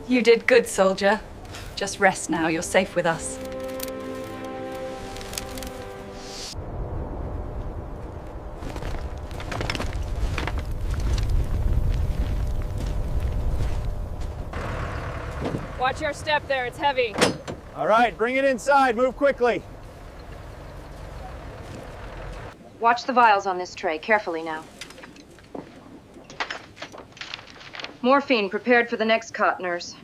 You did good, soldier. Just rest now, you're safe with us. Watch your step there, it's heavy. All right, bring it inside. Move quickly. Watch the vials on this tray carefully now. Morphine prepared for the next cot, nurse.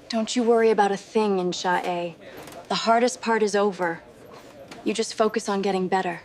Don't you worry about a thing, Insha-A. The hardest part is over. You just focus on getting better.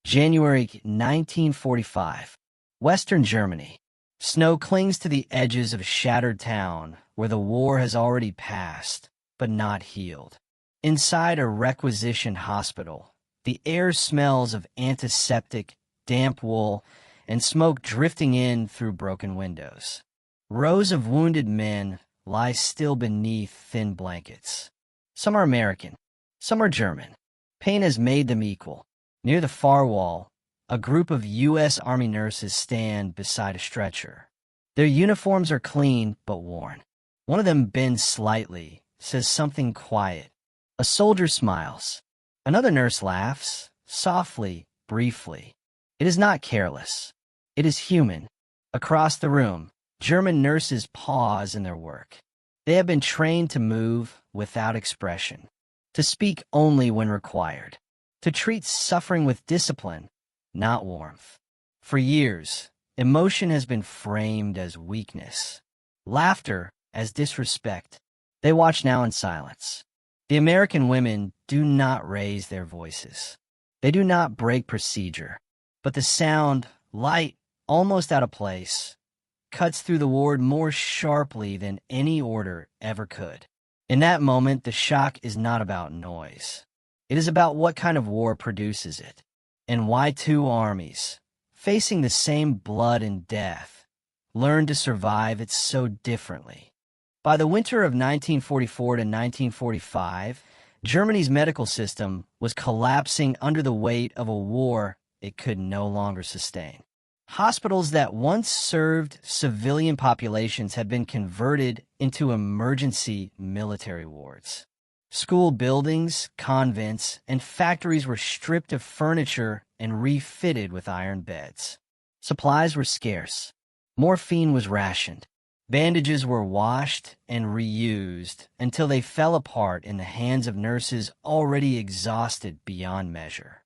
January 1945. Western Germany. Snow clings to the edges of a shattered town where the war has already passed, but not healed. Inside a requisitioned hospital, the air smells of antiseptic, damp wool, and smoke drifting in through broken windows. Rows of wounded men lie still beneath thin blankets. Some are American, some are German. Pain has made them equal. Near the far wall, a group of U.S. Army nurses stand beside a stretcher. Their uniforms are clean but worn. One of them bends slightly, says something quiet. A soldier smiles. Another nurse laughs, softly, briefly. It is not careless. It is human. Across the room, German nurses pause in their work. They have been trained to move without expression, to speak only when required, to treat suffering with discipline, not warmth. For years, emotion has been framed as weakness, laughter as disrespect. They watch now in silence. The American women do not raise their voices. They do not break procedure, but the sound, light, almost out of place, cuts through the ward more sharply than any order ever could. In that moment, the shock is not about noise. It is about what kind of war produces it, and why two armies, facing the same blood and death, learn to survive it so differently. By the winter of 1944 to 1945, Germany's medical system was collapsing under the weight of a war it could no longer sustain. Hospitals that once served civilian populations had been converted into emergency military wards. School buildings, convents, and factories were stripped of furniture and refitted with iron beds. Supplies were scarce. Morphine was rationed. Bandages were washed and reused until they fell apart in the hands of nurses already exhausted beyond measure.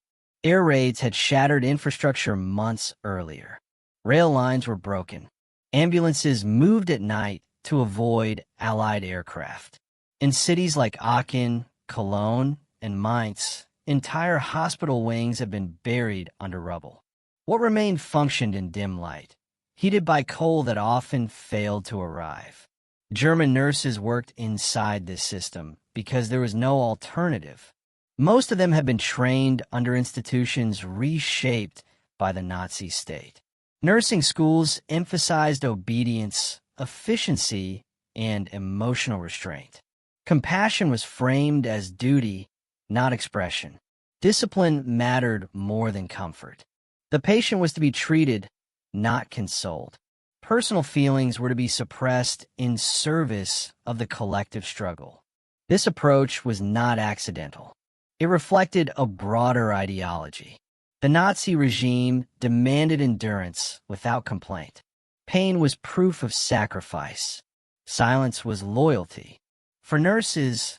Air raids had shattered infrastructure months earlier. Rail lines were broken. Ambulances moved at night to avoid Allied aircraft. In cities like Aachen, Cologne, and Mainz, entire hospital wings have been buried under rubble. What remained functioned in dim light, heated by coal that often failed to arrive. German nurses worked inside this system because there was no alternative. Most of them had been trained under institutions reshaped by the Nazi state. Nursing schools emphasized obedience, efficiency, and emotional restraint. Compassion was framed as duty, not expression. Discipline mattered more than comfort. The patient was to be treated, not consoled. Personal feelings were to be suppressed in service of the collective struggle. This approach was not accidental. It reflected a broader ideology. The Nazi regime demanded endurance without complaint. Pain was proof of sacrifice. Silence was loyalty. For nurses,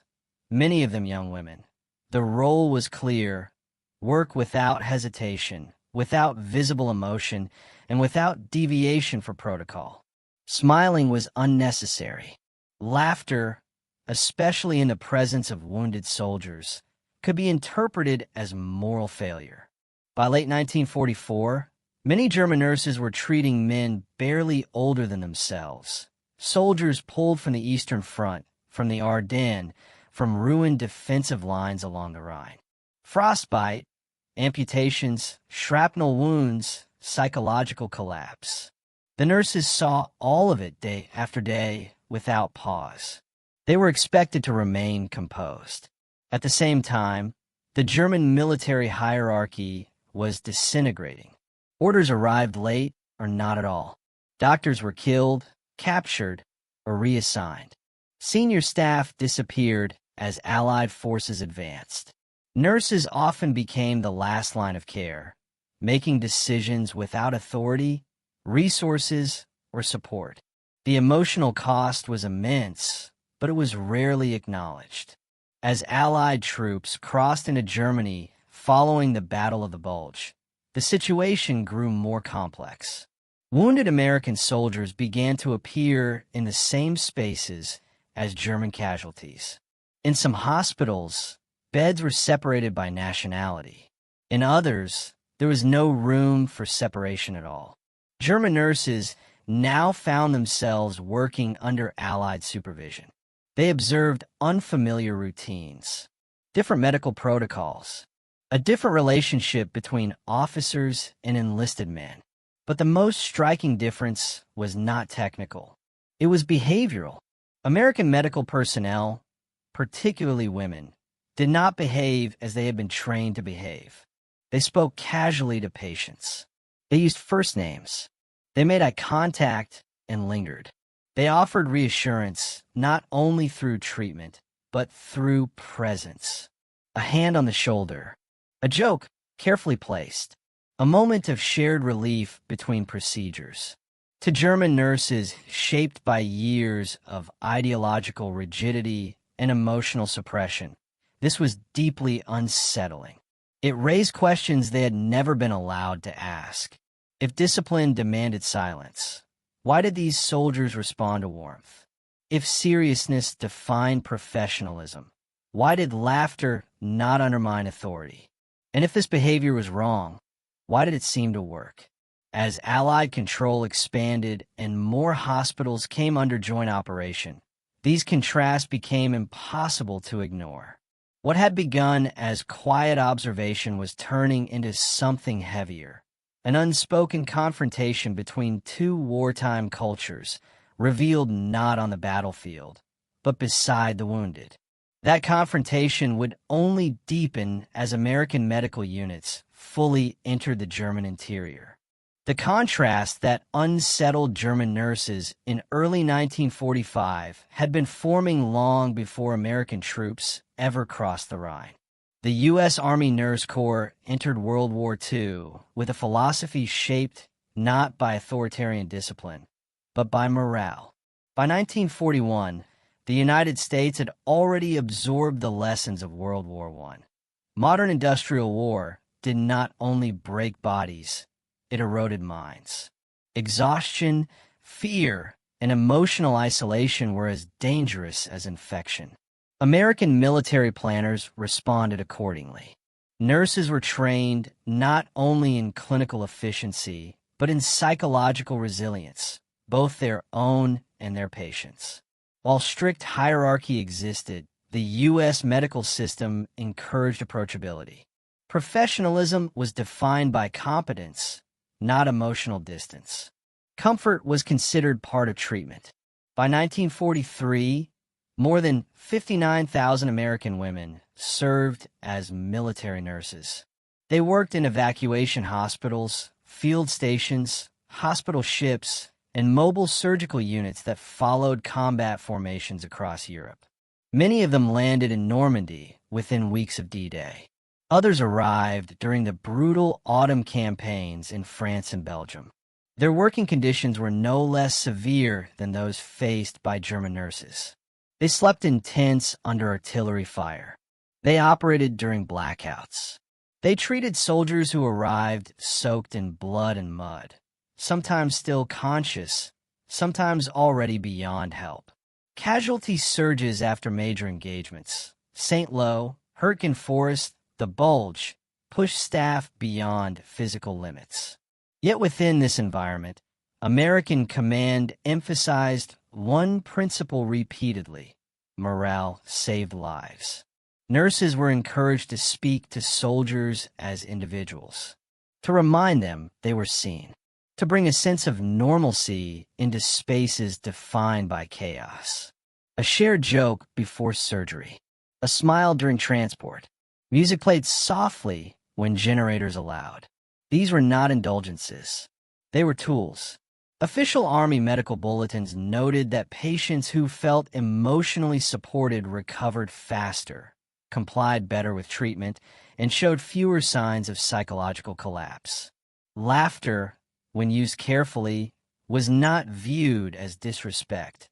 many of them young women, the role was clear: work without hesitation, without visible emotion, and without deviation for protocol. Smiling was unnecessary. Laughter, especially in the presence of wounded soldiers, could be interpreted as moral failure. By late 1944, many German nurses were treating men barely older than themselves, soldiers pulled from the Eastern Front, from the Ardennes, from ruined defensive lines along the Rhine. Frostbite, amputations, shrapnel wounds, psychological collapse. The nurses saw all of it day after day without pause. They were expected to remain composed. At the same time, the German military hierarchy was disintegrating. Orders arrived late or not at all. Doctors were killed, captured, or reassigned. Senior staff disappeared as Allied forces advanced. Nurses often became the last line of care, making decisions without authority, resources, or support. The emotional cost was immense, but it was rarely acknowledged. As Allied troops crossed into Germany following the Battle of the Bulge, the situation grew more complex. Wounded American soldiers began to appear in the same spaces as German casualties. In some hospitals, beds were separated by nationality. In others, there was no room for separation at all. German nurses now found themselves working under Allied supervision. They observed unfamiliar routines, different medical protocols, a different relationship between officers and enlisted men. But the most striking difference was not technical. It was behavioral. American medical personnel, particularly women, did not behave as they had been trained to behave. They spoke casually to patients. They used first names. They made eye contact and lingered. They offered reassurance not only through treatment, but through presence. A hand on the shoulder, a joke carefully placed, a moment of shared relief between procedures. To German nurses shaped by years of ideological rigidity and emotional suppression, this was deeply unsettling. It raised questions they had never been allowed to ask. If discipline demanded silence, why did these soldiers respond to warmth? If seriousness defined professionalism, why did laughter not undermine authority? And if this behavior was wrong, why did it seem to work? As Allied control expanded and more hospitals came under joint operation, these contrasts became impossible to ignore. What had begun as quiet observation was turning into something heavier. An unspoken confrontation between two wartime cultures, revealed not on the battlefield, but beside the wounded. That confrontation would only deepen as American medical units fully entered the German interior. The contrast that unsettled German nurses in early 1945 had been forming long before American troops ever crossed the Rhine. The U.S. Army Nurse Corps entered World War II with a philosophy shaped not by authoritarian discipline, but by morale. By 1941, the United States had already absorbed the lessons of World War I. Modern industrial war did not only break bodies, it eroded minds. Exhaustion, fear, and emotional isolation were as dangerous as infection. American military planners responded accordingly. Nurses were trained not only in clinical efficiency, but in psychological resilience, both their own and their patients'. While strict hierarchy existed, the U.S. medical system encouraged approachability. Professionalism was defined by competence, not emotional distance. Comfort was considered part of treatment. By 1943, more than 59,000 American women served as military nurses. They worked in evacuation hospitals, field stations, hospital ships, and mobile surgical units that followed combat formations across Europe. Many of them landed in Normandy within weeks of D-Day. Others arrived during the brutal autumn campaigns in France and Belgium. Their working conditions were no less severe than those faced by German nurses. They slept in tents under artillery fire. They operated during blackouts. They treated soldiers who arrived soaked in blood and mud, sometimes still conscious, sometimes already beyond help. Casualty surges after major engagements. St. Lo, Hurtgen Forest, the Bulge pushed staff beyond physical limits. Yet within this environment, American command emphasized one principle repeatedly: morale saved lives. Nurses were encouraged to speak to soldiers as individuals, to remind them they were seen, to bring a sense of normalcy into spaces defined by chaos. A shared joke before surgery, a smile during transport, music played softly when generators allowed. These were not indulgences. They were tools. Official Army medical bulletins noted that patients who felt emotionally supported recovered faster, complied better with treatment, and showed fewer signs of psychological collapse. Laughter, when used carefully, was not viewed as disrespect.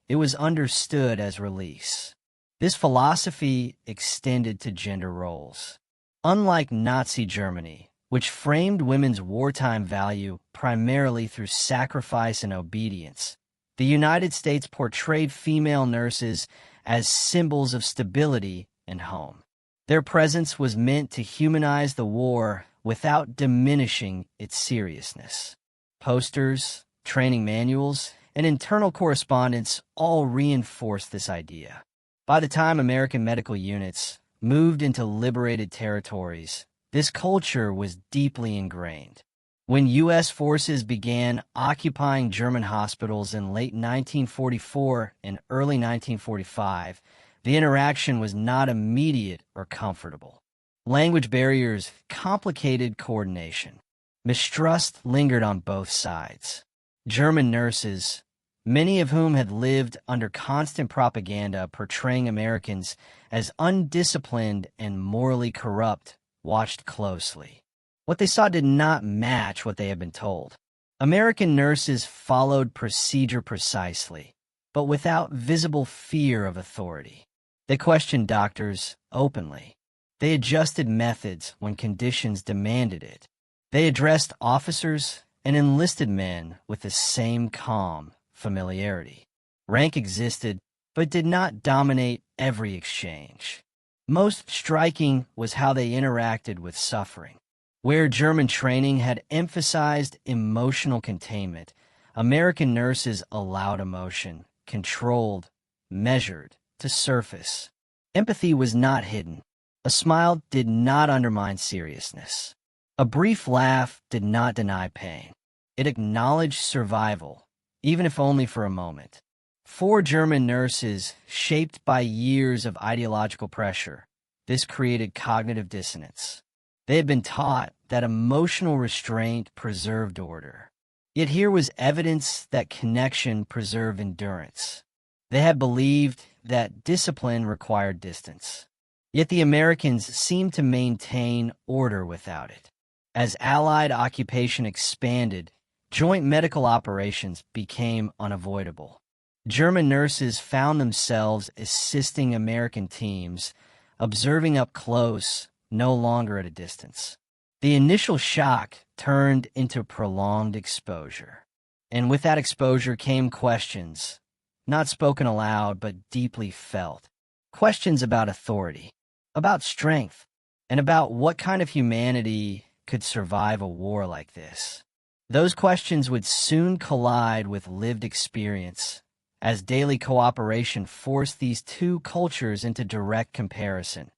It was understood as release. This philosophy extended to gender roles. Unlike Nazi Germany, which framed women's wartime value primarily through sacrifice and obedience, the United States portrayed female nurses as symbols of stability and home. Their presence was meant to humanize the war without diminishing its seriousness. Posters, training manuals, and internal correspondence all reinforced this idea. By the time American medical units moved into liberated territories, this culture was deeply ingrained. When U.S. forces began occupying German hospitals in late 1944 and early 1945, the interaction was not immediate or comfortable. Language barriers complicated coordination. Mistrust lingered on both sides. German nurses, many of whom had lived under constant propaganda portraying Americans as undisciplined and morally corrupt, watched closely. What they saw did not match what they had been told. American nurses followed procedure precisely, but without visible fear of authority. They questioned doctors openly. They adjusted methods when conditions demanded it. They addressed officers and enlisted men with the same calm familiarity. Rank existed, but did not dominate every exchange. Most striking was how they interacted with suffering. Where German training had emphasized emotional containment, American nurses allowed emotion, controlled, measured, to surface. Empathy was not hidden. A smile did not undermine seriousness. A brief laugh did not deny pain. It acknowledged survival, even if only for a moment. For German nurses, shaped by years of ideological pressure, this created cognitive dissonance. They had been taught that emotional restraint preserved order. Yet here was evidence that connection preserved endurance. They had believed that discipline required distance. Yet the Americans seemed to maintain order without it. As Allied occupation expanded, joint medical operations became unavoidable. German nurses found themselves assisting American teams, observing up close, no longer at a distance. The initial shock turned into prolonged exposure. And with that exposure came questions, not spoken aloud but deeply felt. Questions about authority, about strength, and about what kind of humanity could survive a war like this. Those questions would soon collide with lived experience, as daily cooperation forced these two cultures into direct comparison.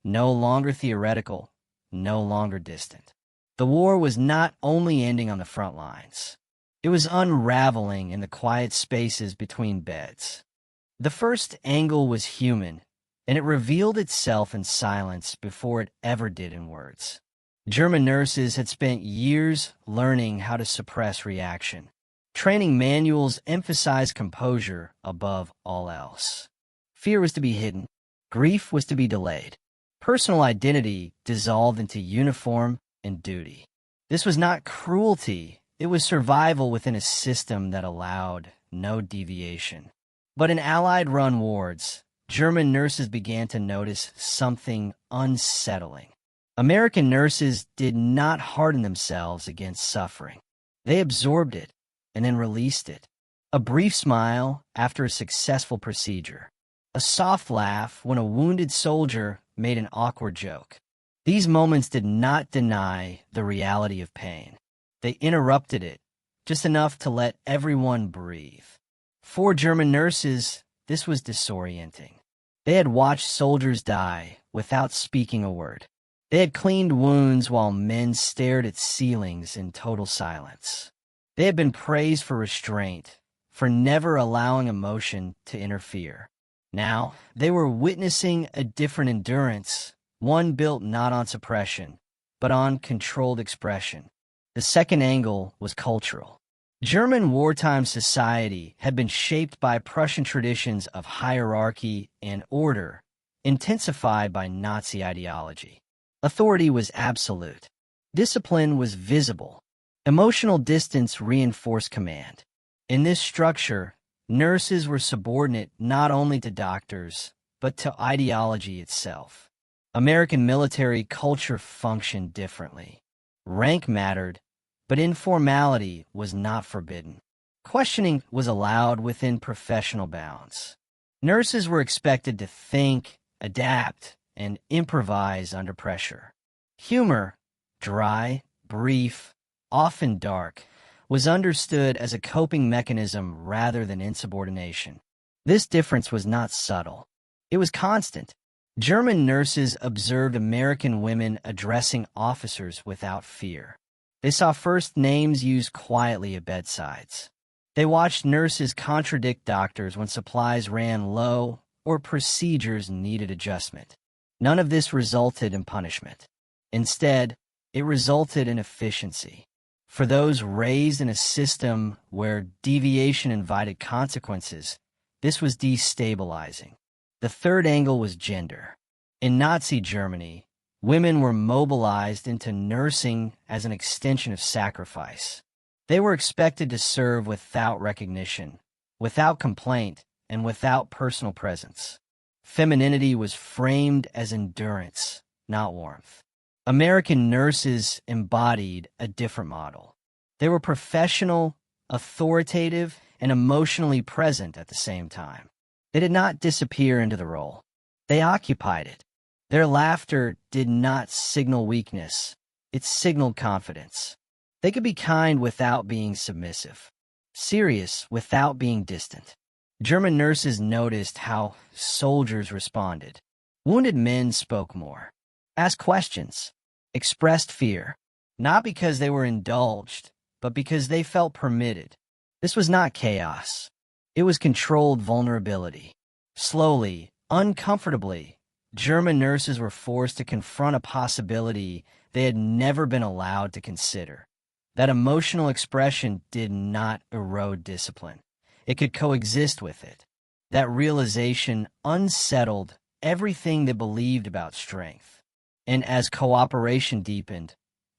No longer theoretical, no longer distant. The war was not only ending on the front lines. It was unraveling in the quiet spaces between beds. The first angle was human, and it revealed itself in silence before it ever did in words. German nurses had spent years learning how to suppress reaction. Training manuals emphasized composure above all else. Fear was to be hidden. Grief was to be delayed. Personal identity dissolved into uniform and duty. This was not cruelty. It was survival within a system that allowed no deviation. But in Allied-run wards, German nurses began to notice something unsettling. American nurses did not harden themselves against suffering. They absorbed it and then released it. A brief smile after a successful procedure. A soft laugh when a wounded soldier made an awkward joke. These moments did not deny the reality of pain. They interrupted it, just enough to let everyone breathe. For German nurses, this was disorienting. They had watched soldiers die without speaking a word. They had cleaned wounds while men stared at ceilings in total silence. They had been praised for restraint, for never allowing emotion to interfere. Now, they were witnessing a different endurance, one built not on suppression, but on controlled expression. The second angle was cultural. German wartime society had been shaped by Prussian traditions of hierarchy and order, intensified by Nazi ideology. Authority was absolute. Discipline was visible. Emotional distance reinforced command. In this structure, nurses were subordinate not only to doctors, but to ideology itself. American military culture functioned differently. Rank mattered, but informality was not forbidden. Questioning was allowed within professional bounds. Nurses were expected to think, adapt, and improvise under pressure. Humor, dry, brief, often dark, was understood as a coping mechanism rather than insubordination. This difference was not subtle. It was constant. German nurses observed American women addressing officers without fear. They saw first names used quietly at bedsides. They watched nurses contradict doctors when supplies ran low or procedures needed adjustment. None of this resulted in punishment. Instead, it resulted in efficiency. For those raised in a system where deviation invited consequences, this was destabilizing. The third angle was gender. In Nazi Germany, women were mobilized into nursing as an extension of sacrifice. They were expected to serve without recognition, without complaint, and without personal presence. Femininity was framed as endurance, not warmth. American nurses embodied a different model. They were professional, authoritative, and emotionally present at the same time. They did not disappear into the role. They occupied it. Their laughter did not signal weakness. It signaled confidence. They could be kind without being submissive, serious without being distant. German nurses noticed how soldiers responded. Wounded men spoke more, asked questions, expressed fear, not because they were indulged, but because they felt permitted. This was not chaos. It was controlled vulnerability. Slowly, uncomfortably, German nurses were forced to confront a possibility they had never been allowed to consider. That emotional expression did not erode discipline. It could coexist with it. That realization unsettled everything they believed about strength. And as cooperation deepened,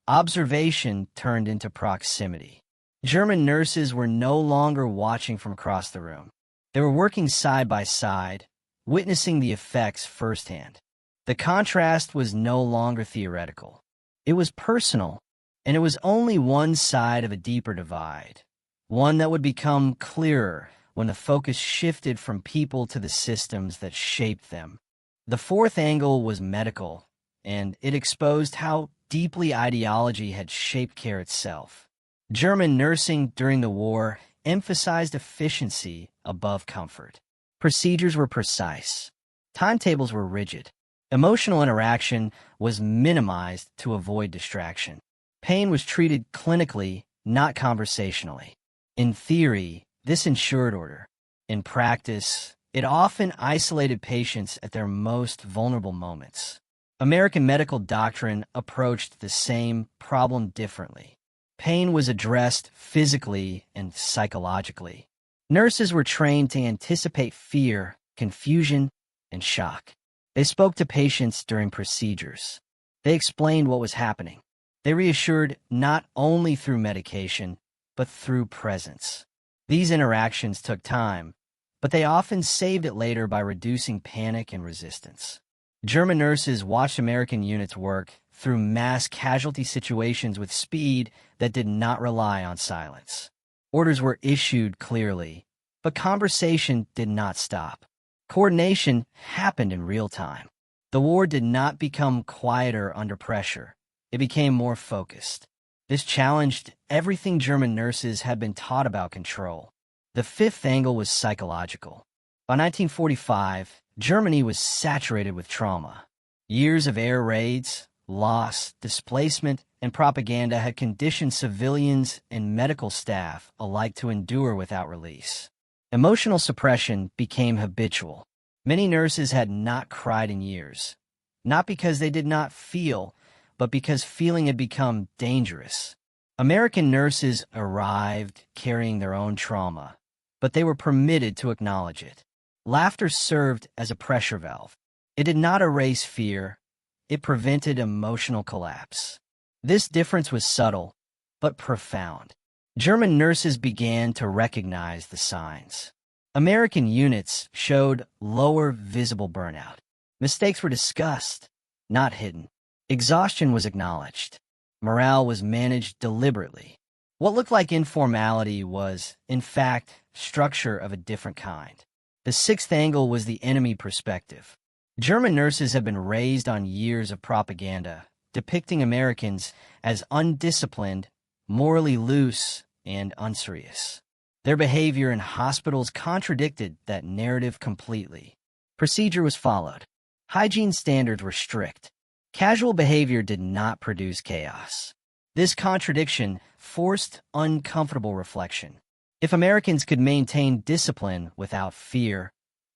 observation turned into proximity. German nurses were no longer watching from across the room. They were working side by side, witnessing the effects firsthand. The contrast was no longer theoretical. It was personal, and it was only one side of a deeper divide, one that would become clearer when the focus shifted from people to the systems that shaped them. The fourth angle was medical, and it exposed how deeply ideology had shaped care itself. German nursing during the war emphasized efficiency above comfort. Procedures were precise. Timetables were rigid. Emotional interaction was minimized to avoid distraction. Pain was treated clinically, not conversationally. In theory, this ensured order. In practice, it often isolated patients at their most vulnerable moments. American medical doctrine approached the same problem differently. Pain was addressed physically and psychologically. Nurses were trained to anticipate fear, confusion, and shock. They spoke to patients during procedures. They explained what was happening. They reassured not only through medication, but through presence. These interactions took time, but they often saved it later by reducing panic and resistance. German nurses watched American units work through mass casualty situations with speed that did not rely on silence. Orders were issued clearly, but conversation did not stop. Coordination happened in real time. The war did not become quieter under pressure. It became more focused. This challenged everything German nurses had been taught about control. The fifth angle was psychological. By 1945, Germany was saturated with trauma. Years of air raids, loss, displacement, and propaganda had conditioned civilians and medical staff alike to endure without release. Emotional suppression became habitual. Many nurses had not cried in years, not because they did not feel, but because feeling had become dangerous. American nurses arrived carrying their own trauma, but they were permitted to acknowledge it. Laughter served as a pressure valve. It did not erase fear, it prevented emotional collapse. This difference was subtle, but profound. German nurses began to recognize the signs. American units showed lower visible burnout. Mistakes were discussed, not hidden. Exhaustion was acknowledged. Morale was managed deliberately. What looked like informality was, in fact, structure of a different kind. The sixth angle was the enemy perspective. German nurses have been raised on years of propaganda, depicting Americans as undisciplined, morally loose, and unserious. Their behavior in hospitals contradicted that narrative completely. Procedure was followed. Hygiene standards were strict. Casual behavior did not produce chaos. This contradiction forced uncomfortable reflection. If Americans could maintain discipline without fear,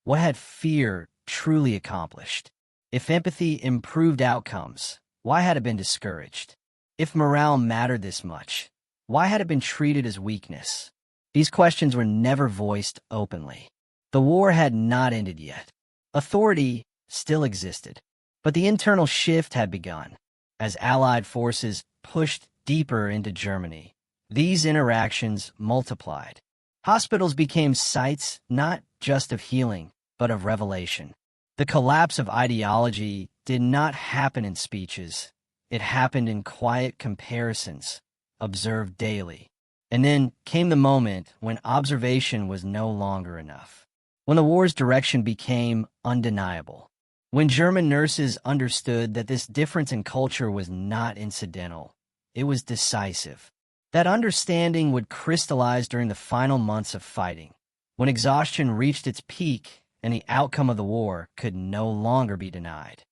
what had fear truly accomplished? If empathy improved outcomes, why had it been discouraged? If morale mattered this much, why had it been treated as weakness? These questions were never voiced openly. The war had not ended yet. Authority still existed, but the internal shift had begun. As Allied forces pushed deeper into Germany, these interactions multiplied. Hospitals became sites not just of healing, but of revelation. The collapse of ideology did not happen in speeches. It happened in quiet comparisons, observed daily. And then came the moment when observation was no longer enough. When the war's direction became undeniable. When German nurses understood that this difference in culture was not incidental, it was decisive. That understanding would crystallize during the final months of fighting, when exhaustion reached its peak and the outcome of the war could no longer be denied.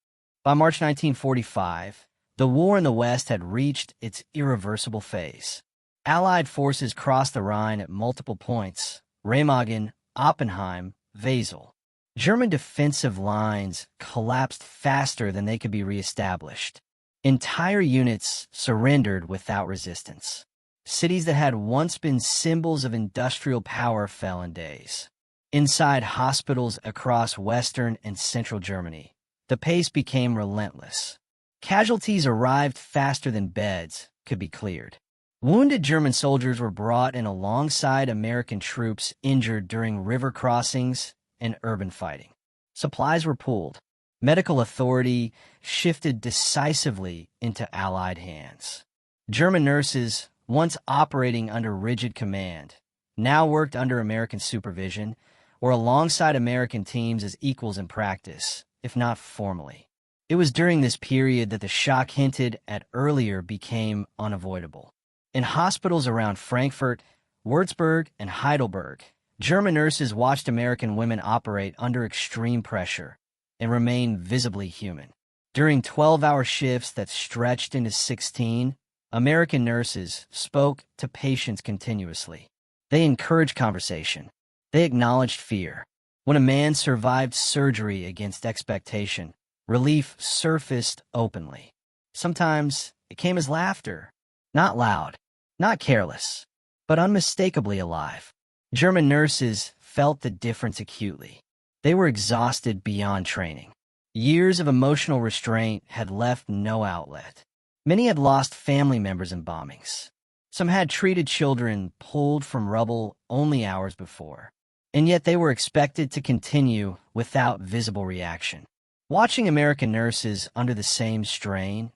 By March 1945, the war in the West had reached its irreversible phase. Allied forces crossed the Rhine at multiple points: Remagen, Oppenheim, Wesel. German defensive lines collapsed faster than they could be reestablished. Entire units surrendered without resistance. Cities that had once been symbols of industrial power fell in days. Inside hospitals across Western and Central Germany, the pace became relentless. Casualties arrived faster than beds could be cleared. Wounded German soldiers were brought in alongside American troops injured during river crossings and urban fighting. Supplies were pooled. Medical authority shifted decisively into Allied hands. German nurses, once operating under rigid command, now worked under American supervision or alongside American teams as equals in practice, if not formally. It was during this period that the shock hinted at earlier became unavoidable. In hospitals around Frankfurt, Würzburg, and Heidelberg, German nurses watched American women operate under extreme pressure and remain visibly human. During 12-hour shifts that stretched into 16, American nurses spoke to patients continuously. They encouraged conversation. They acknowledged fear. When a man survived surgery against expectation, relief surfaced openly. Sometimes it came as laughter, not loud, not careless, but unmistakably alive. German nurses felt the difference acutely. They were exhausted beyond training. Years of emotional restraint had left no outlet. Many had lost family members in bombings. Some had treated children pulled from rubble only hours before. And yet they were expected to continue without visible reaction. Watching American nurses under the same strain,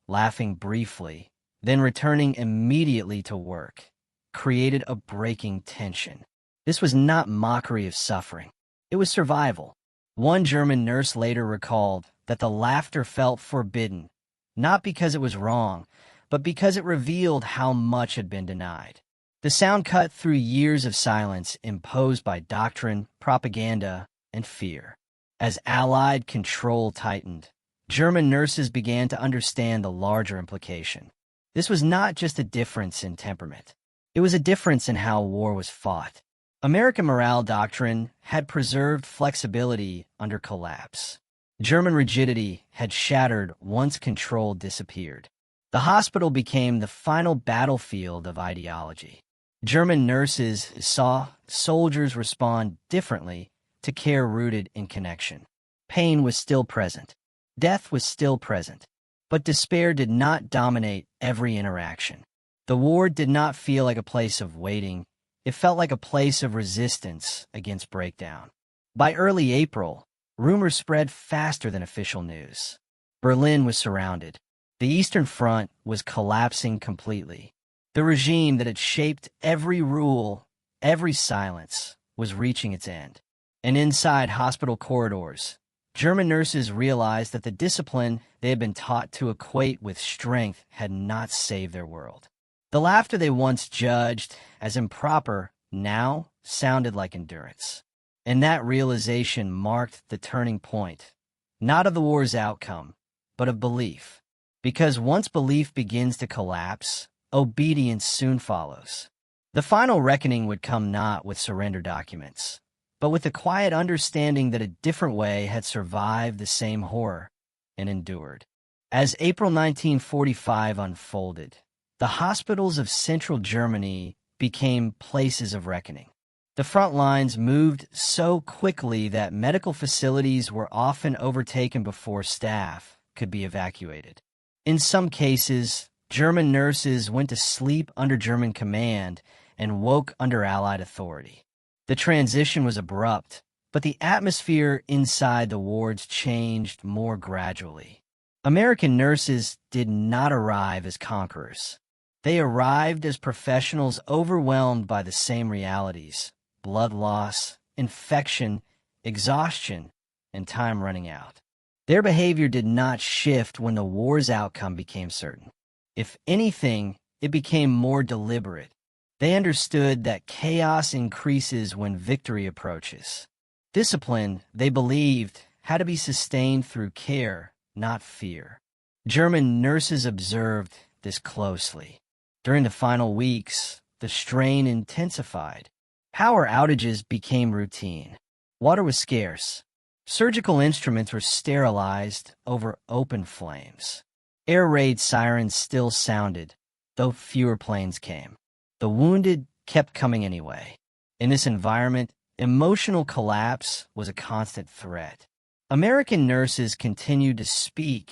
laughing briefly, then returning immediately to work, created a breaking tension. This was not mockery of suffering. It was survival. One German nurse later recalled that the laughter felt forbidden, not because it was wrong, but because it revealed how much had been denied. The sound cut through years of silence imposed by doctrine, propaganda, and fear. As Allied control tightened, German nurses began to understand the larger implication. This was not just a difference in temperament. It was a difference in how war was fought. American morale doctrine had preserved flexibility under collapse. German rigidity had shattered once control disappeared. The hospital became the final battlefield of ideology. German nurses saw soldiers respond differently to care rooted in connection. Pain was still present. Death was still present. But despair did not dominate every interaction. The ward did not feel like a place of waiting. It felt like a place of resistance against breakdown. By early April, rumors spread faster than official news. Berlin was surrounded. The Eastern Front was collapsing completely. The regime that had shaped every rule, every silence, was reaching its end. And inside hospital corridors, German nurses realized that the discipline they had been taught to equate with strength had not saved their world. The laughter they once judged as improper now sounded like endurance. And that realization marked the turning point, not of the war's outcome, but of belief. Because once belief begins to collapse, obedience soon follows. The final reckoning would come not with surrender documents, but with the quiet understanding that a different way had survived the same horror and endured. As April 1945 unfolded, the hospitals of central Germany became places of reckoning. The front lines moved so quickly that medical facilities were often overtaken before staff could be evacuated. In some cases, German nurses went to sleep under German command and woke under Allied authority. The transition was abrupt, but the atmosphere inside the wards changed more gradually. American nurses did not arrive as conquerors. They arrived as professionals overwhelmed by the same realities: blood loss, infection, exhaustion, and time running out. Their behavior did not shift when the war's outcome became certain. If anything, it became more deliberate. They understood that chaos increases when victory approaches. Discipline, they believed, had to be sustained through care, not fear. German nurses observed this closely. During the final weeks, the strain intensified. Power outages became routine. Water was scarce. Surgical instruments were sterilized over open flames. Air raid sirens still sounded, though fewer planes came. The wounded kept coming anyway. In this environment, emotional collapse was a constant threat. American nurses continued to speak,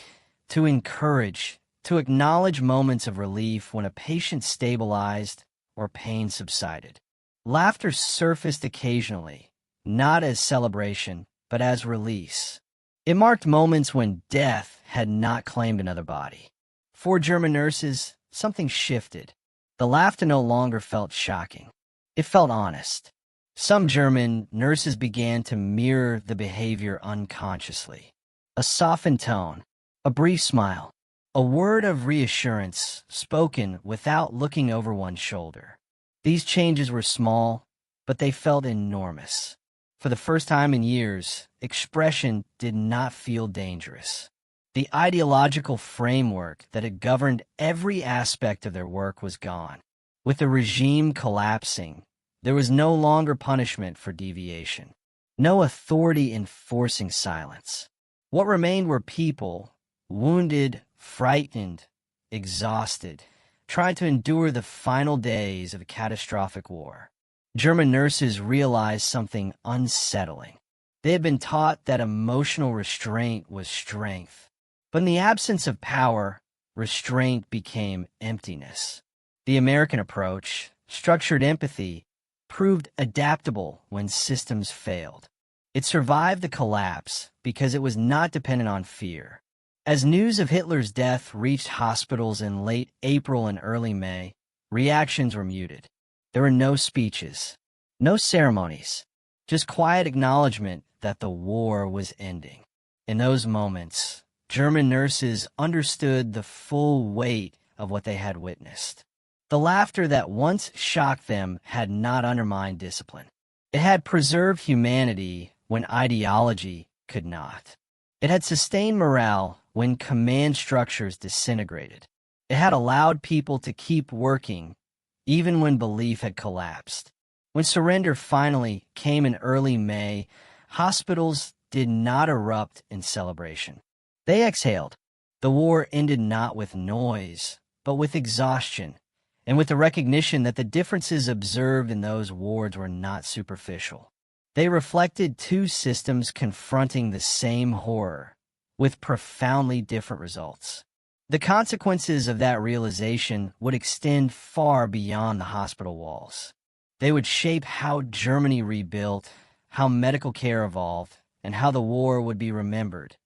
to encourage, to acknowledge moments of relief when a patient stabilized or pain subsided. Laughter surfaced occasionally, not as celebration, but as release. It marked moments when death had not claimed another body. For German nurses, something shifted. The laughter no longer felt shocking. It felt honest. Some German nurses began to mirror the behavior unconsciously. A softened tone, a brief smile, a word of reassurance spoken without looking over one's shoulder. These changes were small, but they felt enormous. For the first time in years, expression did not feel dangerous. The ideological framework that had governed every aspect of their work was gone. With the regime collapsing, there was no longer punishment for deviation, no authority enforcing silence. What remained were people, wounded, frightened, exhausted, trying to endure the final days of a catastrophic war. German nurses realized something unsettling. They had been taught that emotional restraint was strength. But in the absence of power, restraint became emptiness. The American approach, structured empathy, proved adaptable when systems failed. It survived the collapse because it was not dependent on fear. As news of Hitler's death reached hospitals in late April and early May, reactions were muted. There were no speeches, no ceremonies, just quiet acknowledgement that the war was ending. In those moments, German nurses understood the full weight of what they had witnessed. The laughter that once shocked them had not undermined discipline. It had preserved humanity when ideology could not. It had sustained morale when command structures disintegrated. It had allowed people to keep working even when belief had collapsed. When surrender finally came in early May, hospitals did not erupt in celebration. They exhaled. The war ended not with noise, but with exhaustion, and with the recognition that the differences observed in those wards were not superficial. They reflected two systems confronting the same horror, with profoundly different results. The consequences of that realization would extend far beyond the hospital walls. They would shape how Germany rebuilt, how medical care evolved, and how the war would be remembered,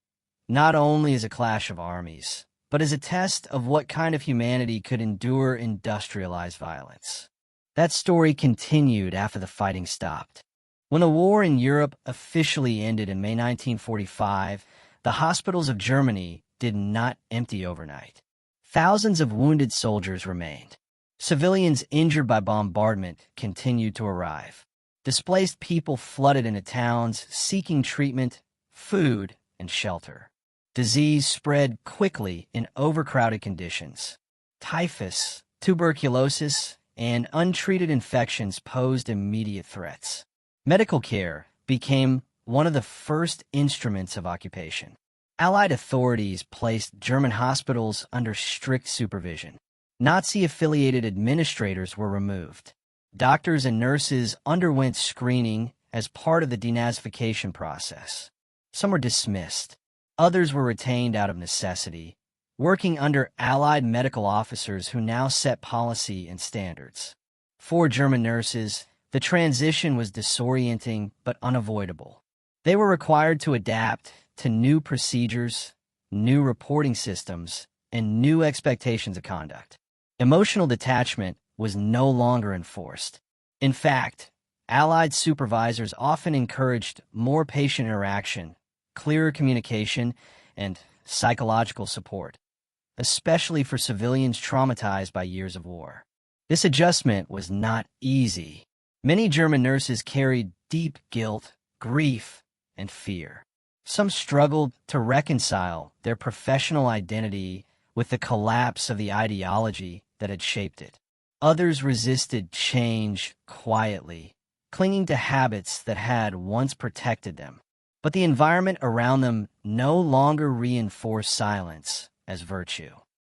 not only as a clash of armies, but as a test of what kind of humanity could endure industrialized violence. That story continued after the fighting stopped. When the war in Europe officially ended in May 1945, the hospitals of Germany did not empty overnight. Thousands of wounded soldiers remained. Civilians injured by bombardment continued to arrive. Displaced people flooded into towns, seeking treatment, food, and shelter. Disease spread quickly in overcrowded conditions. Typhus, tuberculosis, and untreated infections posed immediate threats. Medical care became one of the first instruments of occupation. Allied authorities placed German hospitals under strict supervision. Nazi-affiliated administrators were removed. Doctors and nurses underwent screening as part of the denazification process. Some were dismissed. Others were retained out of necessity, working under Allied medical officers who now set policy and standards. For German nurses, the transition was disorienting but unavoidable. They were required to adapt to new procedures, new reporting systems, and new expectations of conduct. Emotional detachment was no longer enforced. In fact, Allied supervisors often encouraged more patient interaction, clearer communication, and psychological support, especially for civilians traumatized by years of war. This adjustment was not easy. Many German nurses carried deep guilt, grief, and fear. Some struggled to reconcile their professional identity with the collapse of the ideology that had shaped it. Others resisted change quietly, clinging to habits that had once protected them. But the environment around them no longer reinforced silence as virtue.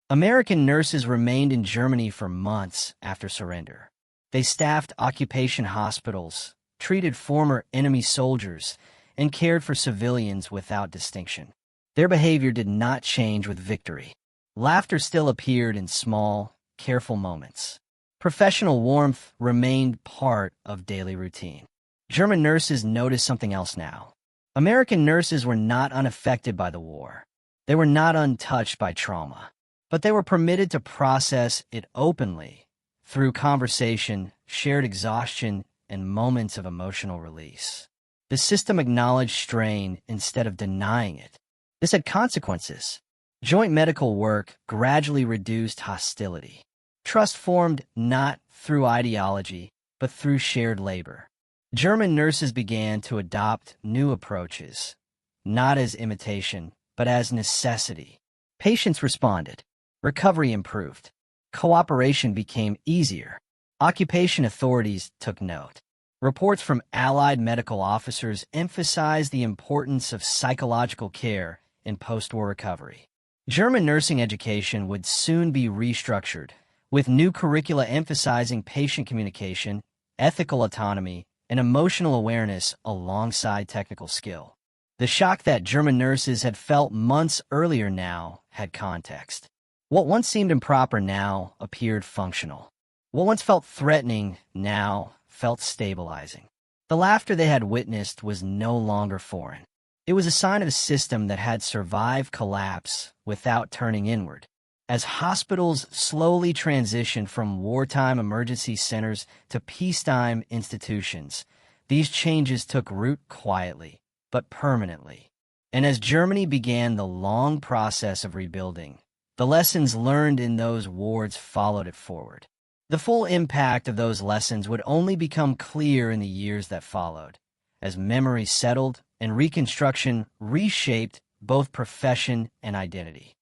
American nurses remained in Germany for months after surrender. They staffed occupation hospitals, treated former enemy soldiers, and cared for civilians without distinction. Their behavior did not change with victory. Laughter still appeared in small, careful moments. Professional warmth remained part of daily routine. German nurses noticed something else now. American nurses were not unaffected by the war. They were not untouched by trauma, but they were permitted to process it openly through conversation, shared exhaustion, and moments of emotional release. The system acknowledged strain instead of denying it. This had consequences. Joint medical work gradually reduced hostility. Trust formed not through ideology, but through shared labor. German nurses began to adopt new approaches, not as imitation, but as necessity. Patients responded. Recovery improved. Cooperation became easier. Occupation authorities took note. Reports from Allied medical officers emphasized the importance of psychological care in post-war recovery. German nursing education would soon be restructured, with new curricula emphasizing patient communication, ethical autonomy, and emotional awareness alongside technical skill. The shock that German nurses had felt months earlier now had context. What once seemed improper now appeared functional. What once felt threatening now felt stabilizing. The laughter they had witnessed was no longer foreign. It was a sign of a system that had survived collapse without turning inward. As hospitals slowly transitioned from wartime emergency centers to peacetime institutions, these changes took root quietly, but permanently. And as Germany began the long process of rebuilding, the lessons learned in those wards followed it forward. The full impact of those lessons would only become clear in the years that followed, as memory settled and reconstruction reshaped both profession and identity.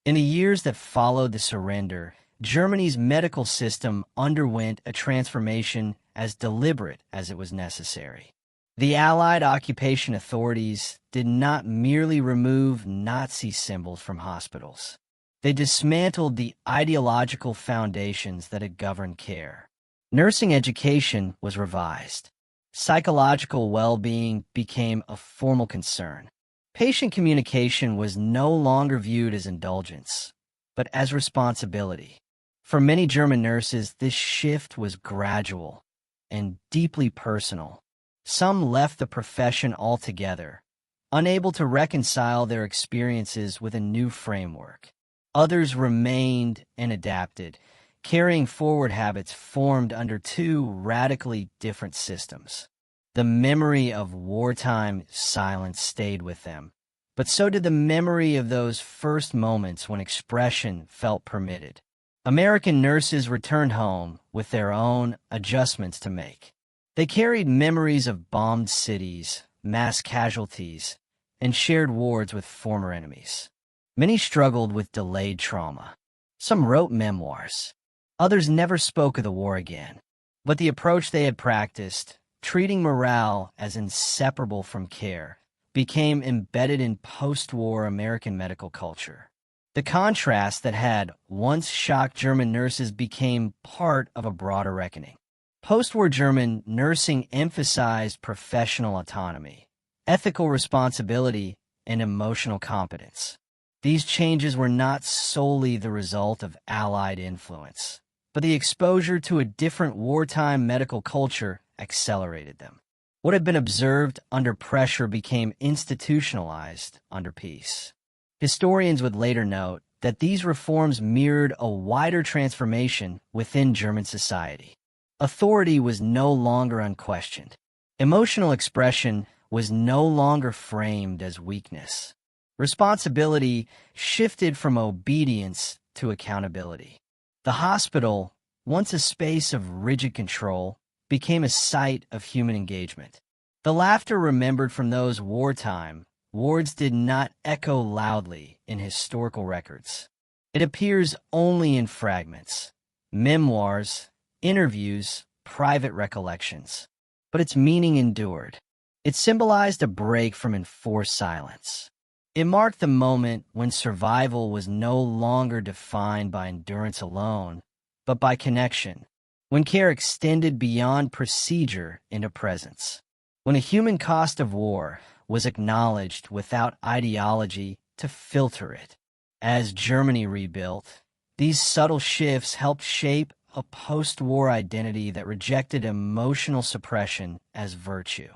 In the years that followed the surrender, Germany's medical system underwent a transformation as deliberate as it was necessary. The Allied occupation authorities did not merely remove Nazi symbols from hospitals. They dismantled the ideological foundations that had governed care. Nursing education was revised. Psychological well-being became a formal concern. Patient communication was no longer viewed as indulgence, but as responsibility. For many German nurses, this shift was gradual and deeply personal. Some left the profession altogether, unable to reconcile their experiences with a new framework. Others remained and adapted, carrying forward habits formed under two radically different systems. The memory of wartime silence stayed with them, but so did the memory of those first moments when expression felt permitted. American nurses returned home with their own adjustments to make. They carried memories of bombed cities, mass casualties, and shared wards with former enemies. Many struggled with delayed trauma. Some wrote memoirs. Others never spoke of the war again. But the approach they had practiced, treating morale as inseparable from care, became embedded in post-war American medical culture. The contrast that had once shocked German nurses became part of a broader reckoning. Post-war German nursing emphasized professional autonomy, ethical responsibility, and emotional competence. These changes were not solely the result of Allied influence, but the exposure to a different wartime medical culture accelerated them. What had been observed under pressure became institutionalized under peace. Historians would later note that these reforms mirrored a wider transformation within German society. Authority was no longer unquestioned. Emotional expression was no longer framed as weakness. Responsibility shifted from obedience to accountability. The hospital, once a space of rigid control, became a site of human engagement. The laughter remembered from those wartime wards did not echo loudly in historical records. It appears only in fragments, memoirs, interviews, private recollections. But its meaning endured. It symbolized a break from enforced silence. It marked the moment when survival was no longer defined by endurance alone, but by connection, when care extended beyond procedure into presence, when a human cost of war was acknowledged without ideology to filter it. As Germany rebuilt, these subtle shifts helped shape a post-war identity that rejected emotional suppression as virtue.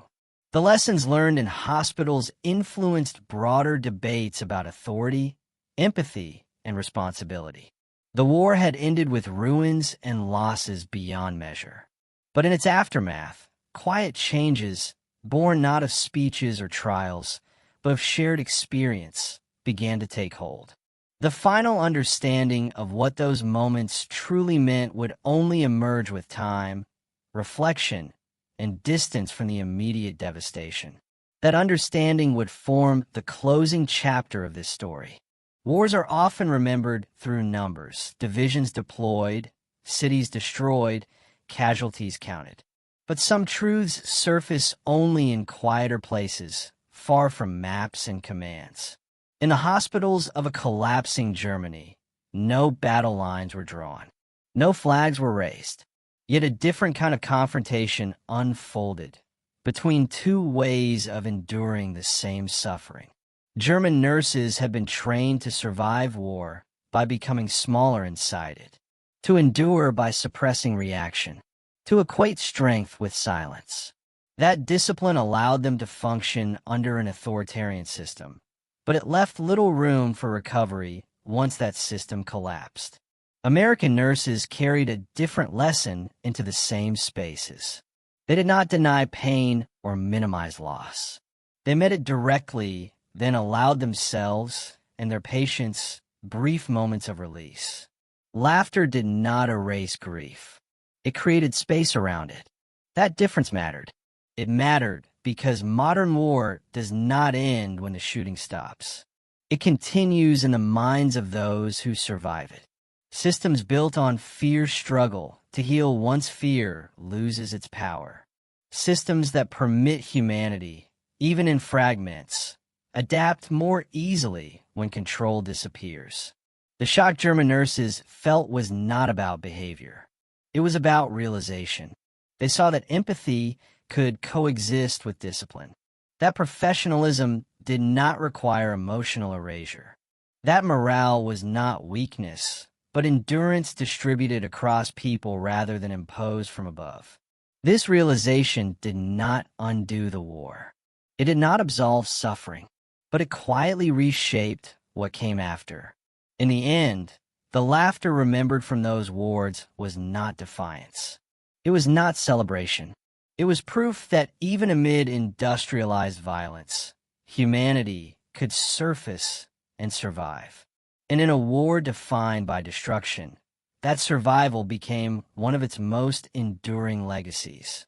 The lessons learned in hospitals influenced broader debates about authority, empathy, and responsibility. The war had ended with ruins and losses beyond measure. But in its aftermath, quiet changes, born not of speeches or trials, but of shared experience, began to take hold. The final understanding of what those moments truly meant would only emerge with time, reflection, and distance from the immediate devastation. That understanding would form the closing chapter of this story. Wars are often remembered through numbers, divisions deployed, cities destroyed, casualties counted. But some truths surface only in quieter places, far from maps and commands. In the hospitals of a collapsing Germany, no battle lines were drawn. No flags were raised. Yet a different kind of confrontation unfolded between two ways of enduring the same suffering. German nurses had been trained to survive war by becoming smaller inside it, to endure by suppressing reaction, to equate strength with silence. That discipline allowed them to function under an authoritarian system, but it left little room for recovery once that system collapsed. American nurses carried a different lesson into the same spaces. They did not deny pain or minimize loss. They met it directly, then allowed themselves and their patients brief moments of release. Laughter did not erase grief. It created space around it. That difference mattered. It mattered because modern war does not end when the shooting stops. It continues in the minds of those who survive it. Systems built on fear struggle to heal once fear loses its power. Systems that permit humanity, even in fragments, adapt more easily when control disappears. The shock German nurses felt was not about behavior. It was about realization. They saw that empathy could coexist with discipline, that professionalism did not require emotional erasure, that morale was not weakness, but endurance distributed across people rather than imposed from above. This realization did not undo the war. It did not absolve suffering, but it quietly reshaped what came after. In the end, the laughter remembered from those wards was not defiance. It was not celebration. It was proof that even amid industrialized violence, humanity could surface and survive. And in a war defined by destruction, that survival became one of its most enduring legacies.